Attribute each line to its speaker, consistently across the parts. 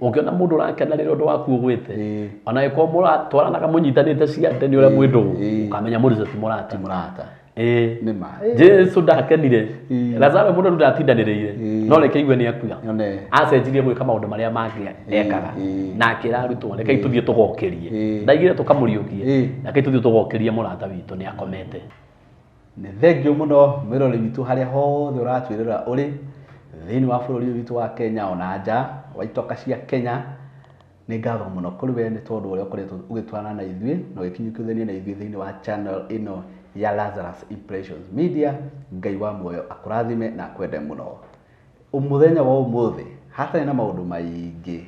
Speaker 1: Ukiona mundu rakena rero ndo waku gwite ona iko muratwaranaga munyitanite ciande ni ule mwindo ukamenya muri ti murata
Speaker 2: nima
Speaker 1: Jesu ndakenire Lazaro mundu ndatindaniriire no reke igwe ni akuya acenjirie gwika maundu maria mangi ekaga na akira arutwo reke ituthie tugokerie ndaigire tukamuriukie reke ituthie tugokerie murata witu ni akomete
Speaker 2: ne thengio muno mirori witu haria hothe uratwirira uri thini wa bururi witu wa Kenya ona nja wa itoka cia Kenya ni ngatho muno kuri we ni tondu uria ukoretwo ugitwarana na ithuĩ no gikinyukuthania na ithuĩ thini wa channel ino ya Lazarus Impressions Media. Ngai wa muoyo akurathime na kwende muno. Umuthenya wa umuthi hatarĩ na maundu maingi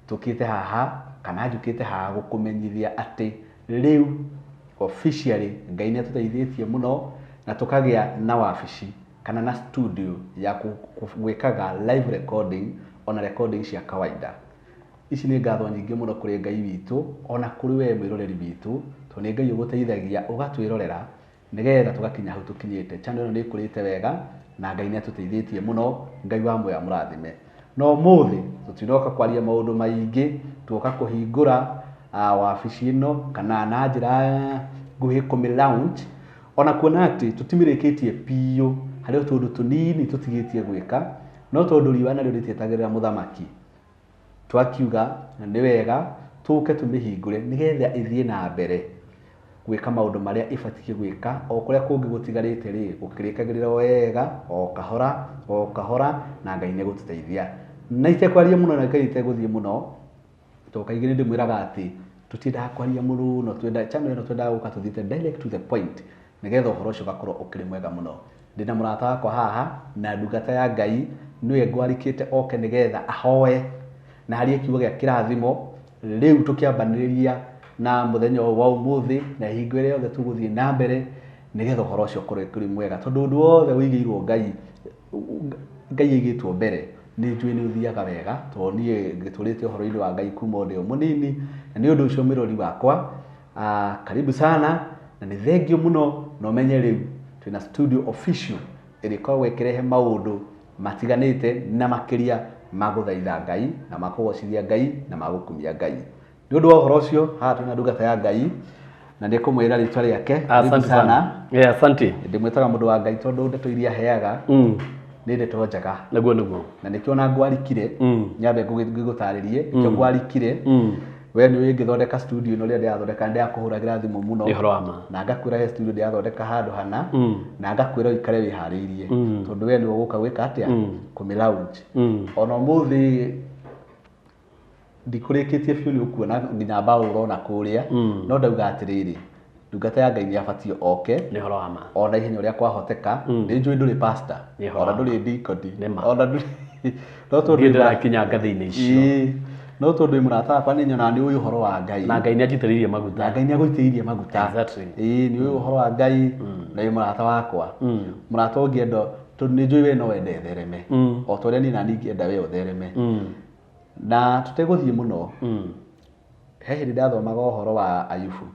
Speaker 2: tukite haha kana njukite haha gukumenyithia ati riu officially Ngai ni atuteithĩtie muno na tukagia na wabici kana na studio ya gwikaga live recording ona recording cia kawaida. Ici ni ngatho nyingĩ muno kuri Ngai witu ona kuri we mwiroreri witu to ni Ngai uguteithagia ugatwirorera nigetha tugakinya hau tukinyite. Channel ino ni ikurite wega na Ngai ni atuteithĩtie muno. Ngai wa muoyo amurathime. No muthi tutinoka kwaria maundu maingi tuoka kuhingura wabici ino kana na njira nguhi kumi launch ona kuona ati tutimirikitie piyo hari tundu tunini tutigitie gwika no tondu riwa na rĩtĩtagĩrĩra muthamaki twakiuga ni wega tuke tumihingure nigetha ithie na mbere gwika maundu maria ibatie gwika o kuria kungi gutigarite ri gukirikagirira wega o kahora na Ngai ni gututeithia na itekwaria muno na Ngai iteguthie muno tukaigire ndimwiraga ati tutinda kwaria muno twenda channel ino twenda guka tuthite direct to the point nigetha uhoro ucio gakorwo ukiri mwega muno. Ndina murata wakwa haha na ndungata ya Ngai niwe ngwarikite oke nigetha ahoe na hari kiugo gia kirathimo riu tukiambaniriria na muthenya wa umuthi na hingo ire yothe tuguthie na mbere nigetha uhoro ucio kuri mwega tondu ndu wothe wigirwo Ngai igitwo mbere ni njui ni uthiaga wega to nie ngiturite uhoro-ini wa Ngai kuma ndio munini na ni undu ucio mirori wakwa karibu sana na ni thengio muno no menye riu twina studio official irikorwo ikirehe maundu matiganite na makiria maguthaitha Ngai na makugocithia Ngai na magukumia Ngai. Ni undu wa uhoro ucio haha twina ndungata ya Ngai na ndikumwira ritwa riake.
Speaker 1: Asante sana. Asante.
Speaker 2: Ndimwitaga mundu wa Ngai tondu ndeto iria heaga ni ndeto njega
Speaker 1: naguo
Speaker 2: na nikio na ngwarikire nyambe ngigutaririe nikio ngwarikire we ni ngithondeka studio ino ria ndiathondeka ndia kuhuragira thimu muno na ngakwira he studio ndiathondeka handu hana na ngakwira ikare wihariirie tondu we ni uguka gwika atia kumilaunch ona muthi ndikurikitie biu ni ukuona nginya mbao urona kuria no ndauga atiriri ndungata ya Ngai ni abatio oke
Speaker 1: ni horo ama
Speaker 2: ona ihenya uria kwahoteka ni njui nduri pastor ona nduri deacon ona nduri
Speaker 1: no tondu ndirakinya ngathi-ini icio
Speaker 2: no tondu murata akwa ni nyona ni uyu horo wa Ngai
Speaker 1: na Ngai ni ajitiririe maguta
Speaker 2: na Ngai ni agutiririe maguta
Speaker 1: exactly
Speaker 2: ni uyu horo wa Ngai na murata wakwa murata ungienda tondu ni njui we no wende thereme o toria ni nani ngienda we uthereme na tuteguthie muno he hindi ndathomaga uhoro wa Ayubu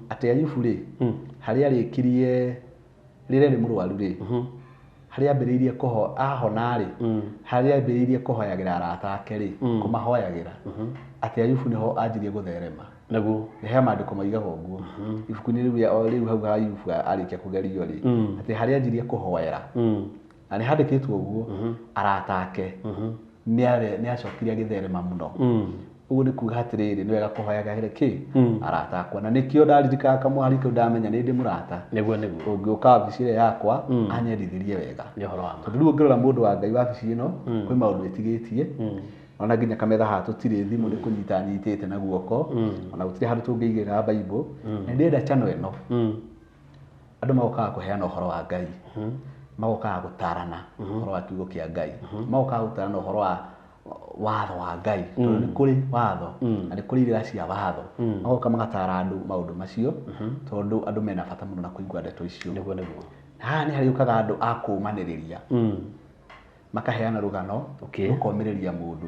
Speaker 2: ati Ayubu ri hari arikirie rire ri murwaru ri hari ambiriirie kuho ahona ri hari ambiriirie kuhoyagira arata ake ri kumahoyagira ati Ayubu niho anjirie gutherema
Speaker 1: naguo
Speaker 2: ni he maandiko maigaga uguo ibuku-ini riu hau Ayubu arikia kugerio ri ati hari anjirie kuhoera na ni handikitwo uguo arata ake ni acokirie agitherema muno uguo ni kuga atiriri ni wega kuhoyaga ki arata akwa na nikio ndaririka kamuhari kau ndamenya ni ndi murata
Speaker 1: niguo
Speaker 2: ungiuka wabici yakwa anyendithirie wega
Speaker 1: ni horo wa
Speaker 2: tondu riu ngirora mundu wa Ngai wabici ino kwi maundu itigitie ona nginya kametha ha tutire thimu ni kunyita nyitite na guoko ona gutire handu tungiigirira Bible na ndenda channel ino andu magokaga kuheana uhoro wa Ngai magokaga gutarana uhoro wa kiugo kia Ngai magokaga gutarana uhoro wa watho wa Ngai tondu ni kuri watho na ni kuri irira cia watho magoka magatara andu maundu macio tondu andu mena bata muno na kuigua ndeto icio
Speaker 1: niguo
Speaker 2: haha ni hari ukaga andu akumaniriria makaheana rugano ukomiriria mundu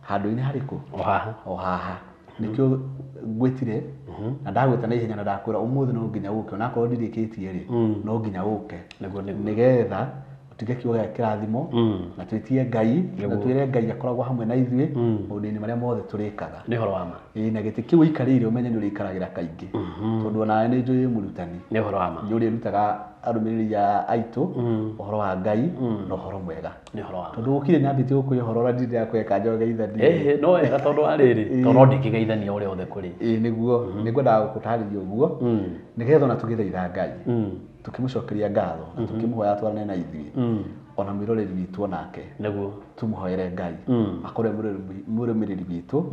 Speaker 2: handu-ini hariku o haha nikio gwitire na ndagwita na ihenya na ndakwira umuthi no nginya uke ona ko ndirikitie ri no nginya uke nigetha tutige kiugo gĩa kĩrathimo na twĩtie Ngai na twĩre Ngai akoragwo hamwe na ithuĩ maũndũ-inĩ marĩa mothe tũrĩkaga
Speaker 1: nĩ horo wa ma
Speaker 2: na gĩtĩ kĩu ũikarĩire ũmenye nĩ ũrĩikaragĩra kaingĩ tondũ onawe nĩ njũĩ mũrutani
Speaker 1: nĩ horo wa ma
Speaker 2: nĩ ũrĩrutaga arũmĩrĩri aitũ ũhoro wa Ngai na ũhoro mwega
Speaker 1: nĩ horo wa ma
Speaker 2: tondũ ũkire nyambĩtie gũkũhe ũhoro ũrĩa ndĩrĩ yakũhe njoge geithania
Speaker 1: no wega tondũ arĩrĩ tondũ ndingĩgeithania ũrĩa othe kũrĩ
Speaker 2: nĩguo nĩngwendaga gũgũtarĩria ũguo nĩgetha ona tũgĩthaitha Ngai tukimũcokeria ngatho na tukimũhoya twarane na ithuĩ ona mwĩroreri witũ onake
Speaker 1: nĩguo
Speaker 2: tumuhoere Ngai akore mũrũmĩrĩri witũ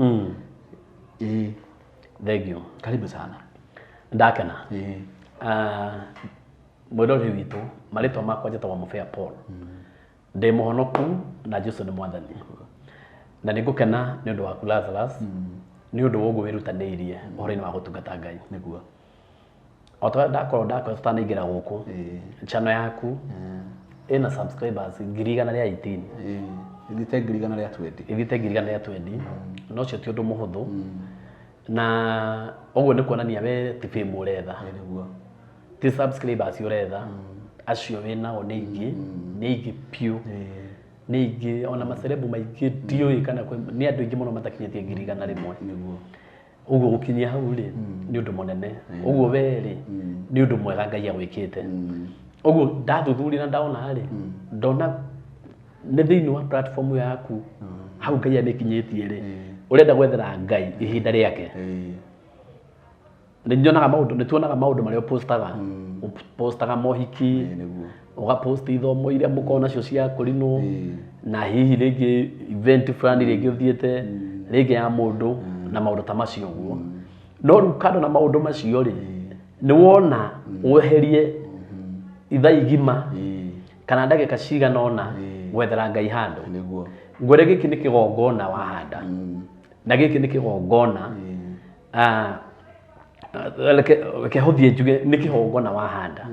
Speaker 1: thank you
Speaker 2: karibu sana
Speaker 1: ndakena mwĩroreri witũ marĩtwa makwa njĩtagwo Mũbĩa Paul ndĩ mũhonoku na Jesũ nĩ mwathani na nĩngũkena nĩ ũndũ waku Lazarus nĩ ũndũ wa ũguo wĩrutanĩirie ũhoro-inĩ wa gũtungata Ngai
Speaker 2: nĩguo
Speaker 1: oto ndakorwo tũtanaingĩra gũkũ channel yaku ina subscribers 118
Speaker 2: ithite 120
Speaker 1: ithite 120 no cio ti ũndũ mũhũthũ na ũguo nĩ kuonania we ti fame ũretha
Speaker 2: nĩguo
Speaker 1: ti subscribers ũretha acio wĩnao nĩ ingĩ piũ nĩ ingĩ ona macerebu maingĩ ndiũĩ kana nĩ andũ aingĩ mũno matakinyĩtie 100
Speaker 2: nĩguo
Speaker 1: uguo gukinyia hau ri ni undu munene uguo we ri ni undu mwega Ngai agwikite uguo ndathuthuria na ndaona ri ndona ne thiini wa platform yaku hau Ngai amikinyitie ri urenda gwethera Ngai ihinda riake ni nyonaga maundu ni tuonaga maundu maria postaga mohiki ugapost ithomo iria mukona cio cia kurino na hihi ringi event fulani ringi uthiete ringi ya mundu na maundu ta macio guo no ru kando na maundu macio ri ni wona weherie itha igima kana ndagika cigana ona gwethera Ngai handu
Speaker 2: niguo
Speaker 1: ngwere giki ni kigongona wa handa na giki ni kigongona leke huthie njuge ni kigongona wa handa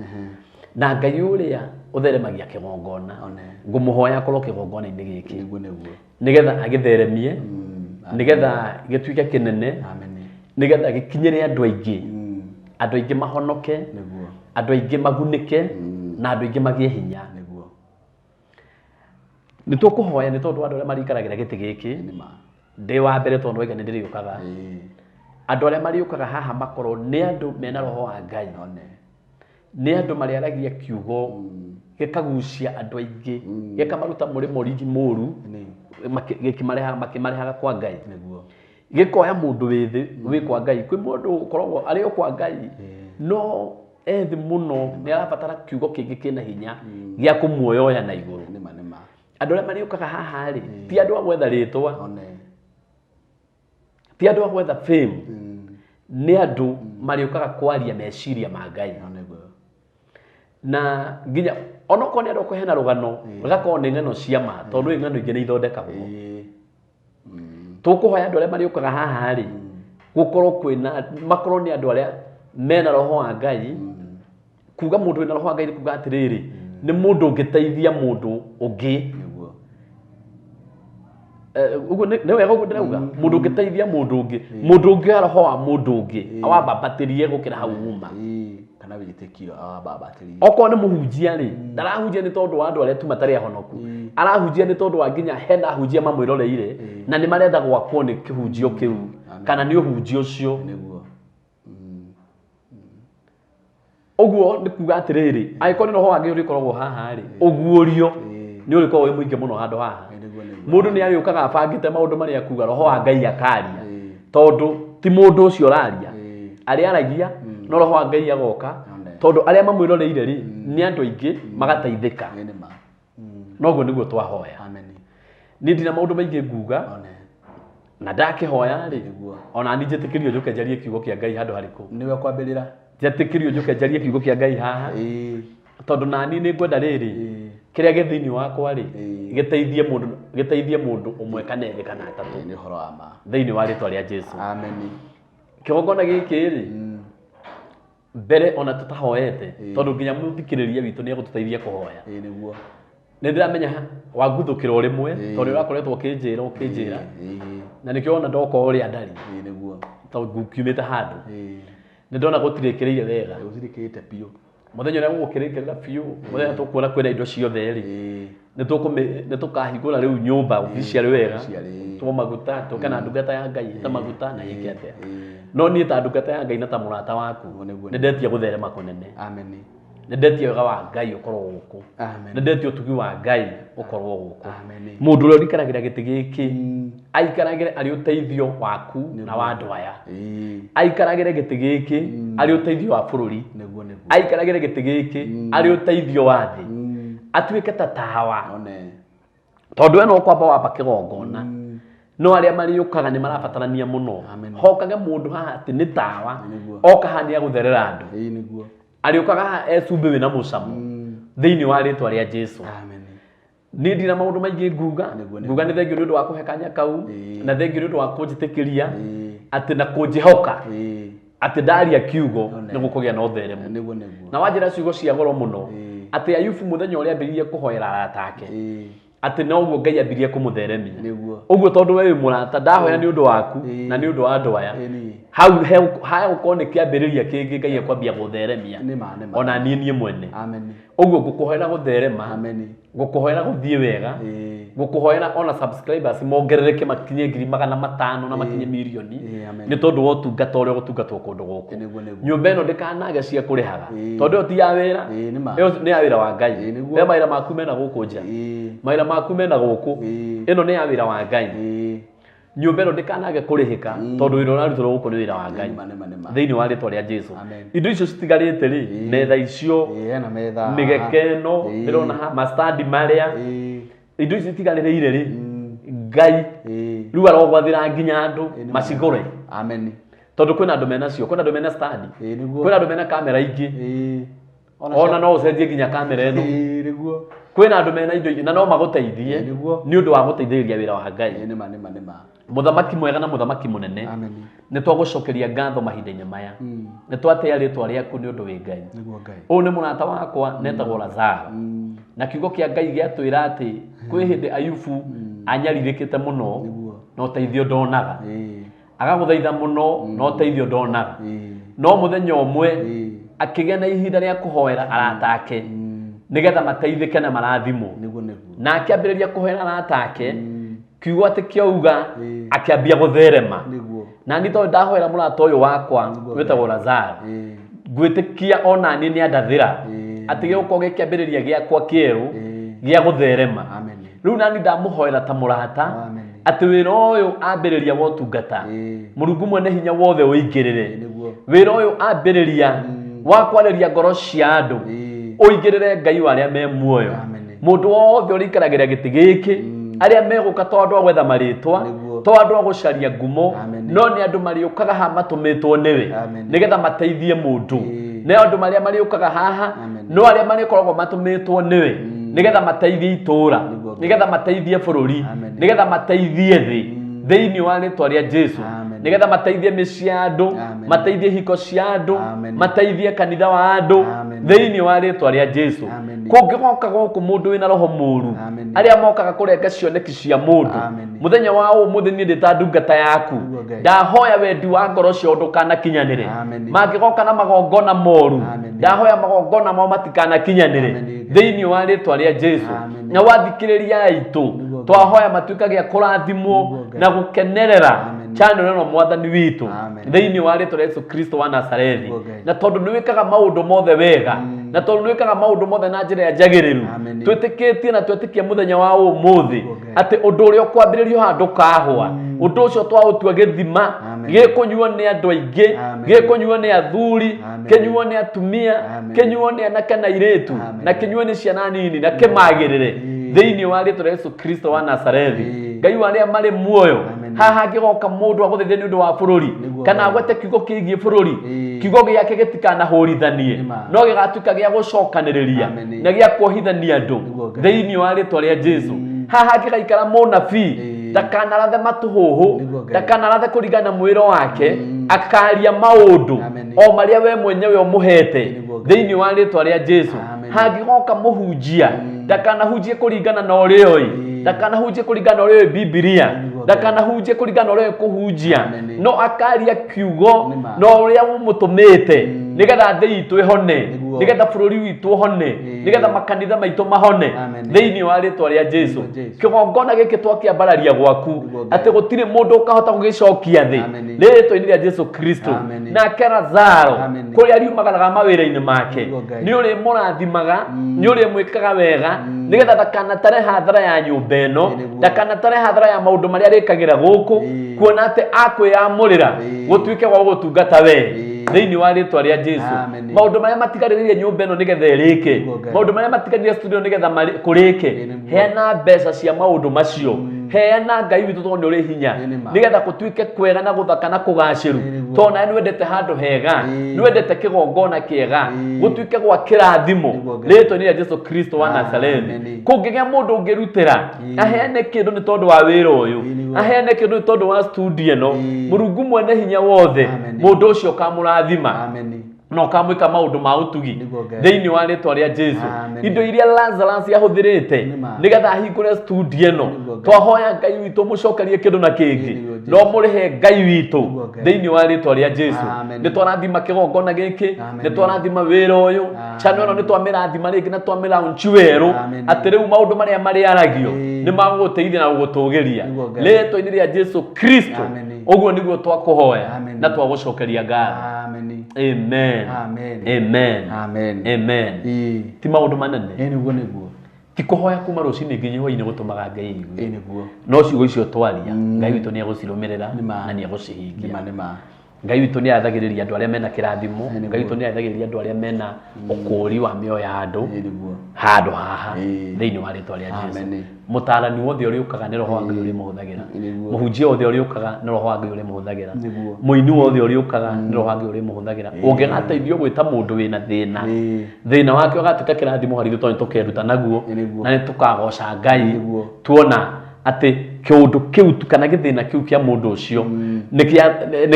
Speaker 1: na Ngai uria utheremagia kigongona ngumuhoya korwo kigongona-inĩ giki
Speaker 2: niguo
Speaker 1: nigetha agitheremie nigetha gituike kinene nigetha gikinyire andu aingi mahonoke
Speaker 2: niguo
Speaker 1: andu aingi magunike na andu aingi magie hinya
Speaker 2: niguo
Speaker 1: ni tukuhoya ni tondu andu aria marikaragira giti giki ndi wa mbere tondu wega ni ndiriukaga andu aria mariukaga haha makorwo ni andu mena roho wa Ngai ni andu mariaragia kiugo gikagucia andu aingi gikamaruta murimo rigi muru makimarehaga kwa Ngai
Speaker 2: niguo
Speaker 1: gikoya mundu withi wi kwa Ngai kwi mundu ukoragwo ari o kwa Ngai no ethi muno ni arabatara kiugo kingi kina hinya gia kumuoyoya na iguru
Speaker 2: nima
Speaker 1: andu aria mariukaga haha ri ti andu agwetha ritwa ti andu agwetha fame ni andu mariukaga kwaria meciria ma Ngai na nginya onoko ni andu kuhena rugano rugakorwo ni ng'ano cia ma tondu ng'ano ingi ni ithondekagwo tukuhoya andu aria mariukaga haha ri gukorwo kwina makorwo ni andu aria mena roho wa Ngai kuga mundu wina roho wa Ngai kuga atiriri ni mundu ungiteithia mundu ungi uguo ni wega uguo ndirauga mundu ungiteithia mundu ungi roho wa mundu ungi awabambatirie gukira hau uma
Speaker 2: kana witikio awabambatirie
Speaker 1: oko ni muhunjia ri ndarahunjia ni tondu wa andu aria tu matari ahonoku arahunjia ni tondu wa nginya hena ahunjia mamwiroreire na ni marenda gwakwo ni kihunjio kiu kana ni uhunjio ucio
Speaker 2: niguo
Speaker 1: uguo ni kuga atiriri aiko ni roho wa Ngai urikoragwo haha ri uguurio ni urikoragwo wi muingi muno handu haha mundu ni ariukaga abangite maundu maria kuga roho wa Ngai akaria tondu ti mundu ucio raria ari aragia no roho wa Ngai agoka tondu aria mamwiroreire ri ni andu aingi magateithika no guo niguo twahoya ni ndina maundu maingi nguga na ndakihoya ri ona ni njitikirio njuke njarie kiugo kia Ngai handu hariku
Speaker 2: niwe kwambirira
Speaker 1: njitikirio njuke njarie kiugo kia Ngai haha tondu nani ni ngwenda riri kiria githini wakwa ri giteithie mundu umwe kana eri kana atatu
Speaker 2: ni horo ama
Speaker 1: thiini wa ritwa ria Jesu
Speaker 2: amen
Speaker 1: kigongona giki ri mbere ona tutahoete tondu nginya muthikiriria witu ni agututeithia kuhoya
Speaker 2: niguo
Speaker 1: ni ndiramenya waguthukira rimwe tondu urakoretwo ukinjira na nikio ona ndoka uria ndari
Speaker 2: niguo
Speaker 1: tondu kiumite handu ni ndona gutirikireire wega
Speaker 2: uthirikirite piu
Speaker 1: muthenya na gukirikira biu muthenya tukuona kwenda indo ciothe ri ni tukahingura riu nyumba official wega tu maguta tukana ndungata ya Ngai ta maguta na yiki atia no ni ta ndungata ya Ngai na ta murata waku ni ndetia gutherema kunene amen ni ndetia wega wa Ngai ukorwo guku amen ni ndetia utugi wa Ngai ukorwo guku amen mundu uri ikaragira giti giki aikaragire ari uteithio waku na wa andu aya aikaragire giti giki ari uteithio wa bururi aikaragire giti giki ari uteithio wa thi atuike ta tawa tondu eno kwamba wamba kigongona no aria mariukaga ni marabatarania muno hokage mundu haha ati ni tawa oka hania gutherera andu niguo ariukaga ecumbe wina mucamu thiini wa ritwa ria Jesu amen ni ndina maundu maingi nguga ni thengio ni undu wa kuhekanya kau na thengio ni undu wa kunjitikiria ati na kunjihoka ati ndaria kiugo ni gukugia na utheremu na wanjira ciugo cia goro muno ati Ayubu muthenya uria ambiririe kuhoera arata ake ati no uguo Ngai ambirie kumutheremia uguo tondu we murata ndahoya ni undu waku na ni undu wa andu aya hau ukone kiambiriria kingi Ngai akwambia gutheremia ona nie mwene amen uguo ngukuhoera gutherema amen ngukuhoera guthie wega ngukuhoera ona subscribers mongerereke makinye 500 na makinye milioni ni tondu wo tungata uria gutungatwo kundu guku nyumba eno ndikanage cia kurihaga tondu ti ya wira ni ya wira wa Ngai we maira maku mena guku nja maira maku mena guku eno ni ya wira wa Ngai nyumba eno ndikanage kurihika tondu wira urarutirwo guku ni wira wa Ngai thiini wa ritwa ria Jesu indo icio citigarite ri metha icio migekeno ndirona mastandi maria indo icio citigarire ri Ngai riu arogwathira nginya andu macigure amen tondu kwina andu mena cio kwina andu mena standi kwina andu mena kamera ingi ona no ucenjie nginya kamera eno niguo kwina andu mena indo na no maguteithie ni undu wa guteithĩrĩria wira wa Ngai muthamaki mwega na muthamaki munene amen ni twagucokeria ngatho mahinda-inĩ maya ni twatea ritwa riaku ni undu wi Ngai u ni murata wakwa netagwo Lazaro na kiugo kia Ngai giatwira ati kwi hindi Ayubu anyaririkite muno no teithio ndonaga agaguthaitha muno no teithio ndonaga no muthenya umwe akigia na ihinda ria kuhoera arata ake nigetha mateithike na marathimo na akiambiriria kuhoera arata ake kiugo ati kiauga akiambia gutherema na ni tondu ndahoera murata uyu wakwa wetagwo Lazaro gwitikia ona ni andathira ati gikuko gikiambiriria giakwa kieru gia gutherema riu nani ndamuhoera ta murata ati wira uyu ambiriria wotungata Murungu mwene hinya wothe uingirire wira uyu ambiriria wakwariria ngoro cia andu uingirire Ngai waria me muoyo mundu wothe urikaragira giti giki aria meguka tondu gwetha maritwa tondu gucaria ngumo no ni andu mariukaga ha matumitwo niwe nigetha mateithie mundu ne andu maria mariukaga haha no aria marikoragwo matumitwo niwe nigetha mateithie itura nigetha mateithie bururi nigetha mateithie thi thiini wa ritwa ria Jesu nigetha mateithie micii ya andu mateithie hiko cia andu mateithie kanitha wa andu thiini wa ritwa ria Jesu kungigoka guku mundu wina roho muru aria mokaga kurenga cioneki cia mundu muthenya wa umuthi ni ndita ndungata yaku ndahoya wendi wa ngoro cio ndukanakinyanire mangigoka na magongona moru ndahoya magongona mo matikanakinyanire thiini wa ritwa ria Jesu na wathikiriria aitu twahoya matuika gia kurathimwo na gukenerera channel eno mwathani witu thiini wa ritwa ria Yesu Kristo wa Nazarethi na tondu ni wikaga maundu mothe wega na tondu ni wikaga maundu mothe na njira ya njagiriru twitikitie na twitikia muthenya wa umuthi ati undu uria kwambiririo handu kahwa undu ucio twautua githima gikunyuo ni andu aingi gikunyuo ni athuri kinyuo ni atumia kinyuo ni anake na iritu na kinyuo ni ciana nini na kimagirire thiini wa ritwa ria Yesu Kristo wa Nazarethi Ngai waria mari muoyo haha ngigoka mundu aguthithia ni undu wa bururi kana agwete kiugo kigie bururi kiugo giake gitikana hurithanie no gigatuika gia gucokaniriria na gia kuohithania andu thiini wa ritwa ria Jesu haha ngigaikara munabii ndakanarathe matuhuhu ndakanarathe kuringana mwiro wake akaria maundu o maria we mwenyewe umuhete thiini wa ritwa ria Jesu hangigoka muhunjia ndakanahunjie kuringana na urioi ndakanahunjie kuringana na urioi Biblia ndakanahunjie kuringana na urioi kuhunjia no akaria kiugo no uria umutumite nigetha thĩ itũ ihone, nigetha bũrũri witũ uhone, nigetha makanitha maitũ mahone thĩinĩ wa rĩtwa rĩa Jesu. Kĩgongona gĩkĩ twakĩambararia gwaku atĩ gũtirĩ mũndũ ũkahota gũgĩcokia thĩ rĩtwa-inĩ rĩa Jesu Kristo. Nake Lazaro kũrĩa ariumagaraga mawĩra-inĩ make nĩ ũrĩ mũrathimaga, nĩ ũrĩ mwĩkaga wega nigetha ndakanatare hathara ya nyũmba ĩno, ndakanatare hathara ya maũndũ marĩa arĩkagĩra gũkũ, kuona atĩ akwĩyamũrĩra gũtuĩke gwa gũtungata we thĩinĩ wa rĩtwa rĩa Jesu. Maũndũ marĩa matigarĩrĩire nyũmba ĩno nĩgetha ĩrĩke, maũndũ marĩa matigarĩrĩire studio nĩgetha kũrĩke, heana mbeca cia maũndũ macio, heana Ngai witũ tondũ nĩ ũrĩ hinya nigetha gũtuĩke kwega na gũthaka na kũgacĩru, tondũ nawe nĩ wendete handũ hega, nĩ wendete kĩgongona kĩega gũtuĩke gwa kĩrathimo rĩtwa-inĩ rĩa Jesu Kristo wa Nazarethi. Kũngĩgĩa mũndũ ũngĩrutĩra aheane kĩndũ nĩ tondũ wa wĩra ũyũ, aheane kĩndũ nĩ tondũ wa studio ĩno, Mũrungu mwene hinya wothe mũndũ ũcio ũkamũrathima na ũkamwĩka maũndũ ma ũtugi thĩinĩ wa rĩtwa rĩa Jesu. Indo iria Lazarus ahũthĩrĩte nĩgetha ahingũre studio ĩno, twahoya Ngai witũ mũcokerie kĩndũ na kĩngĩ, no mũrĩhe Ngai witũ thĩinĩ wa rĩtwa rĩa Jesu. Nĩ twarathima kĩgongona gĩkĩ, nĩ twarathima wĩra ũyũ, channel ĩno nĩ twamĩrathima rĩngĩ na twamĩlaunch werũ atĩ rĩu maũndũ marĩa marĩaragio nĩ magũgũteithia na gũgũtũgĩria rĩtwa-inĩ rĩa Jesu Kristo. Ũguo nĩguo twakũhoya na twagũcokeria ngatho. Amen. Amen. Amen. Ti maũndũ manene.
Speaker 2: Nĩguo nĩguo.
Speaker 1: Ti kũhoya kuma rũcinĩ nginya hwaĩ-inĩ gũtũmaga Ngai aigue.
Speaker 2: Nĩguo.
Speaker 1: No ciugo icio twaria Ngai witũ nĩ egũcirũmĩrĩra na nĩ egũcihingia. Ngai witũ nĩ athagĩrĩria andũ arĩa mena kĩrathimo, Ngai witũ nĩ athagĩrĩria andũ arĩa mena ũkũũri wa mĩoyo ya andũ handũ haha thĩinĩ wa rĩtwa rĩa Jesu. Mũtaarani wothe ũrĩa ũkaga nĩ roho wa Ngai ũrĩa mũhũthagĩra, mũhunjia wothe ũrĩa ũkaga nĩ roho wa Ngai ũrĩa mũhũthagĩra, mũini wothe ũrĩa ũkaga nĩ roho wa Ngai ũrĩa mũhũthagĩra. Ũngĩgateithio gwĩta mũndũ wĩna thĩna wake ũgatuĩka kĩrathimo harĩ ithuĩ tondũ nĩ tũkeruta naguo na nĩ tũkagoca Ngai tuona atĩ kĩũndũ kĩu kana gĩthĩna kĩu kĩa mũndũ ũcio nĩ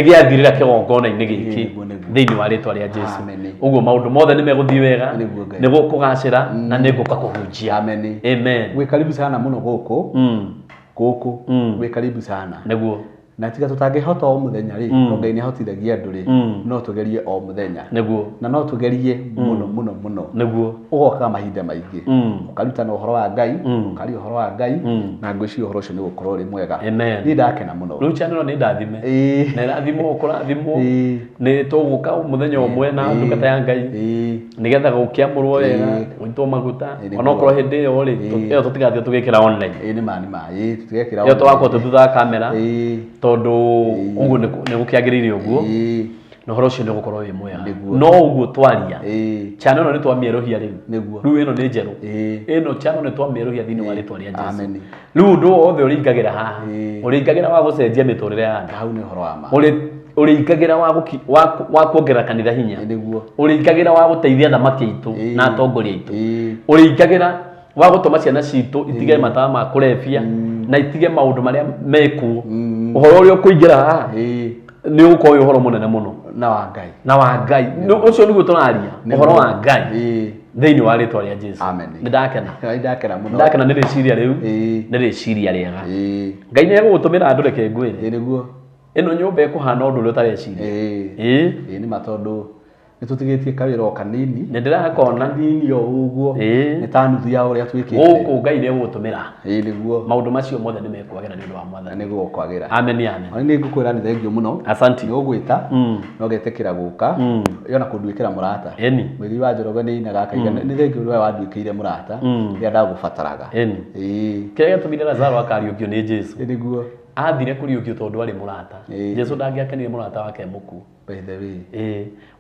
Speaker 1: gĩathirĩra kĩgongona-inĩ gĩkĩ thĩinĩ wa rĩtwa rĩa Jesu. Ũguo maũndũ mothe nĩ megũthiĩ wega, nĩ gũkũgacĩra na nĩ gũka kũhunjia. Amen.
Speaker 2: Wĩ karibu sana mũno gũkũ wĩ karibu sana
Speaker 1: nĩguo
Speaker 2: na tiga tutangĩhota o mũthenya rĩ, Ngai nĩ ahotithagia andũ rĩ, no tũgerie o mũthenya
Speaker 1: nĩguo
Speaker 2: na no tũgerie mũno
Speaker 1: nĩguo
Speaker 2: ũgoka mahinda maingĩ ũkarutana ũhoro wa Ngai, ũkaria ũhoro wa Ngai na ngwĩciria ũhoro ũcio nĩ ũgũkorwo ũrĩ mwega. Niĩ ndakena mũno.
Speaker 1: Rĩu channel nĩ ndathime na ĩrathimwo kũrathimwo, nĩ tũgũka mũthenya ũmwe na ndungata ya Ngai nĩgetha gũkĩamũrwo wega gũitwo maguta, onokorwo hĩndĩ ĩyo rĩ ĩyo tũtigathiĩ tũgĩkĩra online,
Speaker 2: tũgekĩra
Speaker 1: ĩyo tũgakorwo thutha wa kamera tondũ ũguo nĩ gũkĩagĩrĩire ũguo na ũhoro ũcio nĩ ũgũkorwo wĩ mwega. No ũguo twaria channel ĩno nĩ twamĩerũhia rĩu, rĩu ĩno nĩ njerũ, ĩno channel nĩ twamĩerũhia thĩinĩ wa rĩtwa rĩa Jesu. Rĩu ũndũ wothe ũrĩingagĩra haha, ũrĩingagĩra wa gũcenjia mĩtũrĩre ya andũ,
Speaker 2: hau nĩ ũhoro wa ma,
Speaker 1: ũrĩingagĩra wa kuongerera kanitha hinya, ũrĩingagĩra wa gũteithia thamaki aitũ na atongoria aitũ, ũrĩingagĩra wa gũtũma ciana citũ itige matawa ma kũrebia na itige maũndũ marĩa mekuo. Ũhoro ũrĩa ũkũingĩra haha nĩ ũgũkorwo wĩ ũhoro mũnene mũno na wa Ngai. Ũcio nĩguo tũraria, ũhoro wa Ngai thĩinĩ wa rĩtwa rĩa Jesu. Nĩ ndakena nĩ rĩciria rĩu, nĩ rĩciria rĩega. Ngai nĩ egũgũtũmĩra andũ reke ngwĩre ĩno nyũmba ĩkũhana ũndũ ũrĩa ũtareciria.
Speaker 2: Nĩ matondũ nĩ tũtigĩtie kawĩra o kanini,
Speaker 1: nĩ ndĩrakona
Speaker 2: nini o ũguo, nĩ ta nuthu ya ũrĩa twĩkĩte
Speaker 1: gũkũ. Ngai nĩ egũgũtũmĩra
Speaker 2: nĩguo
Speaker 1: maũndũ macio mothe nĩ mekwagĩra nĩ ũndũ wa Mwathani,
Speaker 2: nĩ gũkwagĩra.
Speaker 1: Amen.
Speaker 2: Nĩ ngũkwĩra nĩ thengiũ mũno,
Speaker 1: asante.
Speaker 2: Nĩ ũgwĩta na ũgetĩkĩra gũka yona kũnduĩkĩra mũrata. Mwĩrĩ wa Njoroge nĩ inaga kaigana, nĩ thengiũ rĩrĩa wanduĩkĩire mũrata rĩrĩa ndagũbataraga. Kĩrĩa gĩtũmire Lazaro akariũkio nĩ Jesu, nĩguo
Speaker 1: athire kũriũkio tondũ arĩ mũrata. Jesu ndangĩakenire mũrata wake mũkuũ.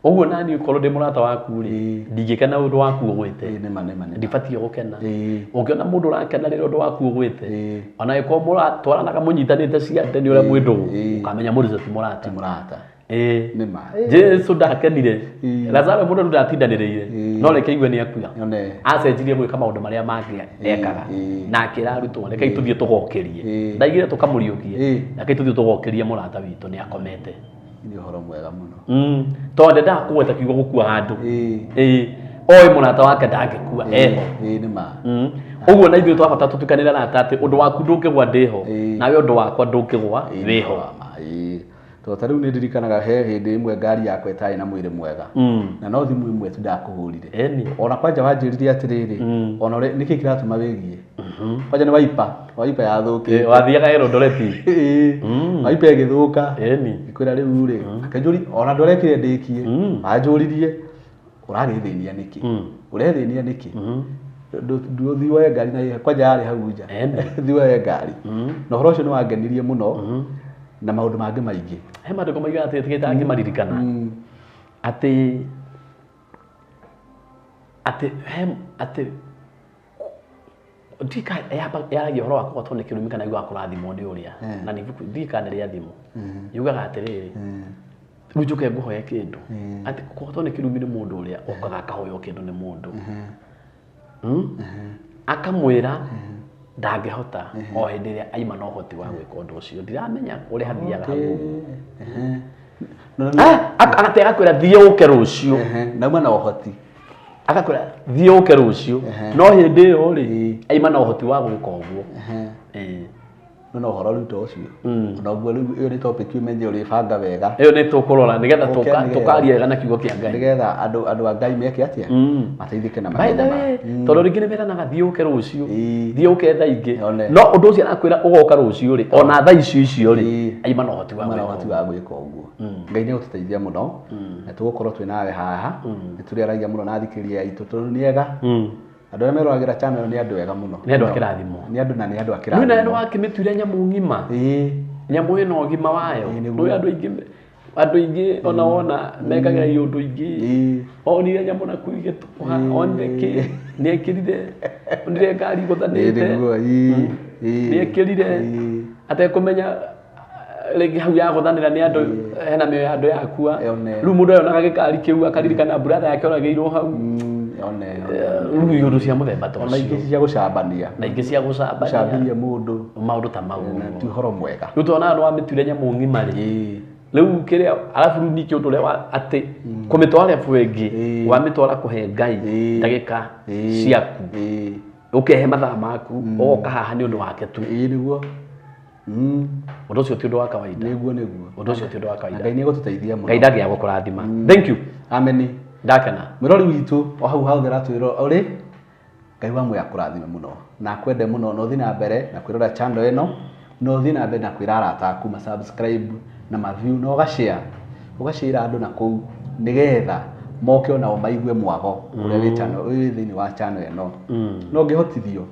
Speaker 1: Ũguo nani ũkorwo ndĩ mũrata waku rĩ, ndingĩkena ũndũ waku ũgwĩte, ndibatiĩ gũkena. Ũngĩona mũndũ ũrakena rĩrĩa ũndũ waku ũgwĩte, ona ĩkorwo mũratwaranaga mũnyitanĩte ciande nĩ ũrĩa mwĩndũ ũkamenya mũndũ ũcio ti mũrata. Jesu ndakenire, Lazaro mũndũ ndatindanĩrĩire, no reke igue nĩ akua, acenjirie gwĩka maũndũ marĩa mangĩ ekaga na akĩra arutwo reke tũthiĩ tũgokerie. Ndaigire tũkamũriũkie, reke tũthiĩ tũgokerie mũrata witũ nĩ akomete.
Speaker 2: Nĩ ũhoro mwega mũno,
Speaker 1: tondũ ndakũgweta kiugo gũkua handũ, oĩ mũrata wake ndangĩkua eho. Ũguo na ithuĩ twabata tũtukanĩre arata atĩ ũndũ waku ndũngĩgwa ndĩho, nawe ũndũ wakwa ndũngĩgwa wĩho.
Speaker 2: to tariu ni ndirikanaga he hindi imwe ngari yakwa itai na mwiri mwega na no thimu imwe tu ndakuhurire ona kwanja wanjiririe atiriri ona niki kiratuma wigie kwanja ni waipa yathuki
Speaker 1: wathiaga Eldoret
Speaker 2: waipa igithuka ikwira riu ri akanjuri ona ndorekire ndikie anjuririe uragithinia niki urethinia niki thiwa ngari na kwanja yari hau nja thiwa ngari na horo ucio ni wangenirie muno na maundu mangi maingi
Speaker 1: he maundu maingi ati tikita ngimaririkana ati ndika yaragia horo wakwa tone kirumi kana igwa kurathimo ndi uria na ni ndika ndia thimu yugaga atiriri rujuke nguhoya kindu ati ko tone kirumi ni mundu uria okaga kahoyo kindu ni mundu akamwira ndangehota o hindi ria aima no hoti wa gwika undu ucio ndiramenya uri hathiaga agatega kwira thie uke rucio
Speaker 2: nauma na uhoti
Speaker 1: agakwira thie uke rucio no hindi iyo ri aima na uhoti wa gwika uguo
Speaker 2: no horo ruto ucio na uguo riu ni topic umenye uri banga wega
Speaker 1: iyo ni tukurora nigetha tukaria wega na kiugo kia Ngai
Speaker 2: nigetha andu a Ngai meke atia mateithike na
Speaker 1: maithe tondu ringi ni meranaga thie uke rucio thie uke thaa ingi no undu ucio arakwira ugoka rucio ri ona thaa icio ri aima na uhoti wa
Speaker 2: gwika uguo Ngai ni ututeithia muno na tugukorwo twi nawe haha nituriaragia muno na thikiria itu tondu ni ega andu aria meroragira channel ni andu ega muno
Speaker 1: ni andu akirathimo
Speaker 2: ni andu na ni andu akirathimo
Speaker 1: ni neno akimitwira nyamu ngima nyamu ino ngima wayo ndu andu ingi ona mekagira iundu ingi onire nyamu na kuigetuha oneke ni ekirire onire ngari guthanite ni ekirire atekumenya rĩngĩ hau ya gũthanĩra nĩ andũ hena mĩoyo ya andũ yakua rĩu mũndũ ayonaga gĩkari kĩu akaririkana brother yake oragĩirwo hau rĩu iũndũ cia mũthemba ta ũcio
Speaker 2: na ingĩ cia gũcambania
Speaker 1: na ingĩ cia
Speaker 2: gũcambania mũndũ
Speaker 1: maũndũ ta mau
Speaker 2: ti ũhoro mwega
Speaker 1: rĩu tuonaga nĩ wamĩtuire nyamũ ng'ima rĩ rĩu kĩrĩa arabu rĩu ningĩ ũndũ ũrĩa atĩ kũmĩtwara level ĩngĩ wamĩtwara kũhe Ngai ndagĩka ciaku ũkehe mathaa maku ũgoka haha nĩ ũndũ wake tu
Speaker 2: nĩguo
Speaker 1: undu ucio ti undu wa kawaida
Speaker 2: niguo
Speaker 1: undu ucio ti undu wa kawaida
Speaker 2: Ngai ni gututeithia muno
Speaker 1: Ngai ndagia gukurathima thank you
Speaker 2: amen
Speaker 1: ndakena
Speaker 2: mirori witu o hau hau thera twiro uri Ngai wa muya kurathime muno na kwende muno no thina mbere na kwirora channel eno no thina mbere na kwira arata aku ma subscribe na ma view no ugashira andu na kuu nigetha moke ona o maigue mwago uria wi channel uyu thini wa channel eno no ngihotithio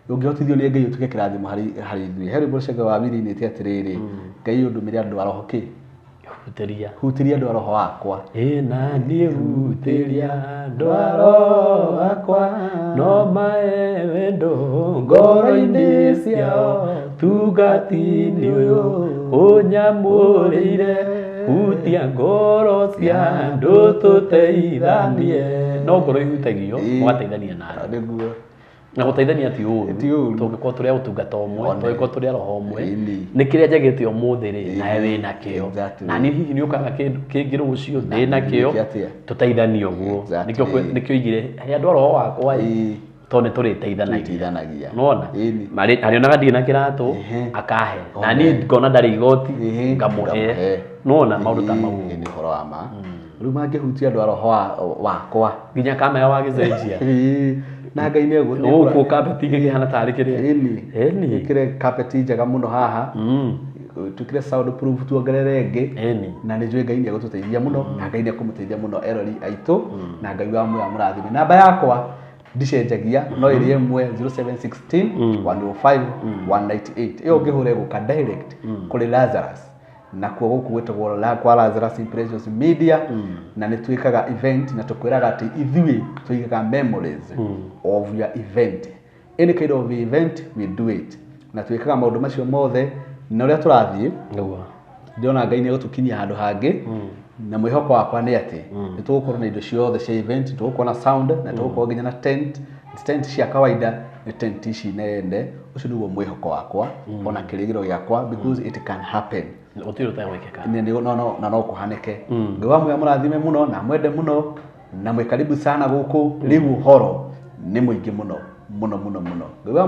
Speaker 2: ni Ngai utuke kirathimo hari ithui heri burshega wa wiri ni atiriri Ngai undumire andu arohoki hutiria andu aroho wakwa
Speaker 1: na ni hutiria andu aroho wakwa no mae wendo ngoro-ini ciao tugati-ini uyu unyamurire hutia ngoro cia andu tuteithanie no ngoro ihutagio mugateithania na andu na guteithania ti uru tungikwo turi utungata umwe tungikwo turi roho umwe ni kiria njagite umuthi ri nawe wina kio na ni hihi ni ukaga kingi rucio ndina kio tuteithanie uguo nikio igire he andu roho wakwa tone turi teithanagia nona arionaga ndina kiratu akahe na ni ngona ndari igoti ngamuhe nona maundu ta mau
Speaker 2: ni horo wa ma riu mangihutia andu roho wakwa
Speaker 1: nginya kamera wagicenjia
Speaker 2: na Ngai ni
Speaker 1: guku carpet ngihana tari kiria
Speaker 2: kire carpet njega muno haha tukire sound proof tuongerere ngi na ni njui Ngai ni gututeithia muno na Ngai ni kumuteithia muno erori aitu na Ngai wa muya murathime namba yakwa ndicenjagia no iri 0716 105 198 iyo ngihure guka direct kuri Lazarus na kwa guku gwetagwo kwa Lazarus Impressions Media na nitwikaga event na tukwiraga ati ithui tuigaga memories of your event any kind of event we do it na twikaga maundu macio mothe na uria turathie ndiona Ngai ni gutukinyia handu hangi na mwihoko wakwa ni ati nitugukorwo na indo ciothe cia event nitugukorwo na sound na nitugukorwo nginya na tent cia kawaida ni tent ici nene ucio niguo mwihoko wakwa ona kirigiro giakwa because it can happen
Speaker 1: utiro ta wekeka
Speaker 2: no kuhanike Ngai wa muya murathime muno na mwende muno na mwikaribu sana guku riu horo ni muingi muno Ngai wa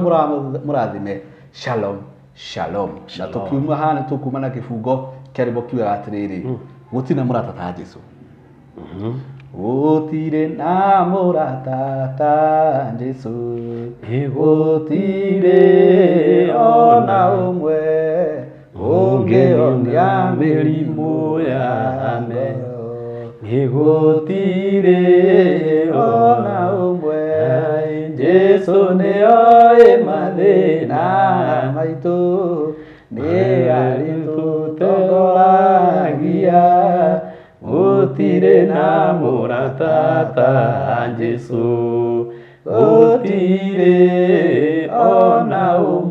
Speaker 2: murathime shalom shalom. Na tukiuma hana tukuma na kifungo kĩarĩmo kiugaga atĩrĩrĩ gũtirĩ na mũrata ta Jesũ. Gũtirĩ na mũrata ta Jesũ, gũtirĩ ona ũmwe ũngĩhonia mĩrimũ ya ngoro, gũtirĩ ona ũmwe. Jesũ nĩoĩ mathĩna maitũ, nĩ arĩtũtongoragia, gũtirĩ na mũrata ta Jesũ, gũtirĩ ona ũmwe.